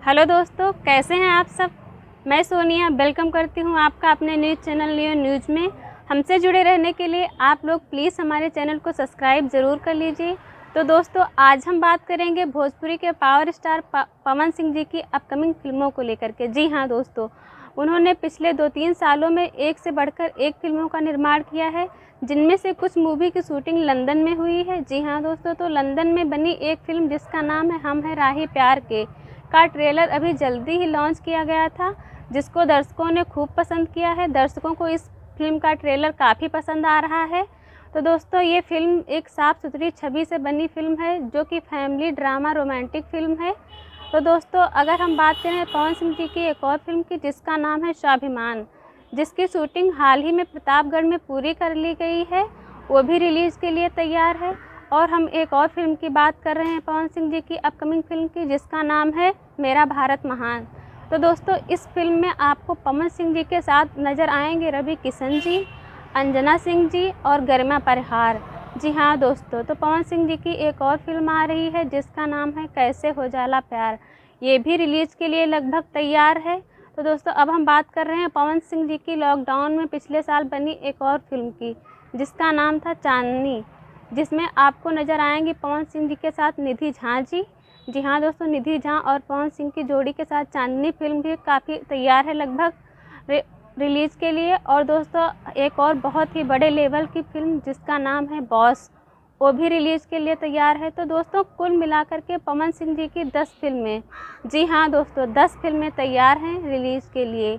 Hello दोस्तों, कैसे हैं आप सब। मैं सोनिया वेलकम करती हूं आपका अपने न्यूज़ चैनल लियो न्यूज़ में। हमसे जुड़े रहने के लिए आप लोग प्लीज़ हमारे चैनल को सब्सक्राइब ज़रूर कर लीजिए। तो दोस्तों, आज हम बात करेंगे भोजपुरी के पावर स्टार पवन सिंह जी की अपकमिंग फिल्मों को लेकर के। जी हाँ दोस्तों, उन्होंने पिछले 2-3 सालों में एक से बढ़कर एक फिल्मों का निर्माण किया है, जिनमें से कुछ मूवी की शूटिंग लंदन में हुई है। जी हाँ दोस्तों, तो लंदन में बनी एक फिल्म जिसका नाम है हम हैं राही प्यार के का ट्रेलर अभी जल्दी ही लॉन्च किया गया था, जिसको दर्शकों ने खूब पसंद किया है। दर्शकों को इस फिल्म का ट्रेलर काफ़ी पसंद आ रहा है। तो दोस्तों, ये फिल्म एक साफ़ सुथरी छवि से बनी फिल्म है, जो कि फैमिली ड्रामा रोमांटिक फिल्म है। तो दोस्तों, अगर हम बात करें पवन सिंह जी की एक और फिल्म की, जिसका नाम है स्वाभिमान, जिसकी शूटिंग हाल ही में प्रतापगढ़ में पूरी कर ली गई है, वो भी रिलीज़ के लिए तैयार है। और हम एक और फिल्म की बात कर रहे हैं पवन सिंह जी की अपकमिंग फिल्म की, जिसका नाम है मेरा भारत महान। तो दोस्तों, इस फिल्म में आपको पवन सिंह जी के साथ नज़र आएंगे रवि किशन जी, अंजना सिंह जी और गरिमा परिहार। जी हाँ दोस्तों, तो पवन सिंह जी की एक और फिल्म आ रही है, जिसका नाम है कैसे हो जाला प्यार। ये भी रिलीज़ के लिए लगभग तैयार है। तो दोस्तों, अब हम बात कर रहे हैं पवन सिंह जी की लॉकडाउन में पिछले साल बनी एक और फिल्म की, जिसका नाम था चांदनी, जिसमें आपको नज़र आएंगी पवन सिंह जी के साथ निधि झा जी। जी हाँ दोस्तों, निधि झा और पवन सिंह की जोड़ी के साथ चांदनी फिल्म भी काफ़ी तैयार है लगभग रिलीज़ के लिए। और दोस्तों, एक और बहुत ही बड़े लेवल की फिल्म जिसका नाम है बॉस, वो भी रिलीज़ के लिए तैयार है। तो दोस्तों, कुल मिलाकर के पवन सिंह जी की 10 फिल्में, जी हाँ दोस्तों, 10 फिल्में तैयार हैं रिलीज़ के लिए,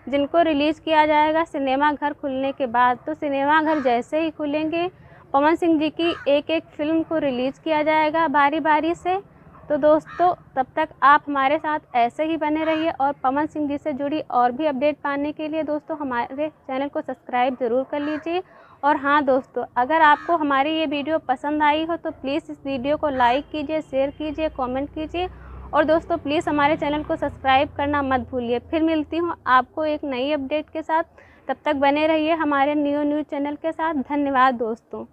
जिनको रिलीज़ किया जाएगा सिनेमा घर खुलने के बाद। तो सिनेमा घर जैसे ही खुलेंगे, पवन सिंह जी की एक एक फिल्म को रिलीज़ किया जाएगा बारी बारी से। तो दोस्तों, तब तक आप हमारे साथ ऐसे ही बने रहिए, और पवन सिंह जी से जुड़ी और भी अपडेट पाने के लिए दोस्तों हमारे चैनल को सब्सक्राइब ज़रूर कर लीजिए। और हाँ दोस्तों, अगर आपको हमारी ये वीडियो पसंद आई हो तो प्लीज़ इस वीडियो को लाइक कीजिए, शेयर कीजिए, कमेंट कीजिए। और दोस्तों, प्लीज़ हमारे चैनल को सब्सक्राइब करना मत भूलिए। फिर मिलती हूँ आपको एक नई अपडेट के साथ। तब तक बने रहिए हमारे न्यूज़ चैनल के साथ। धन्यवाद दोस्तों।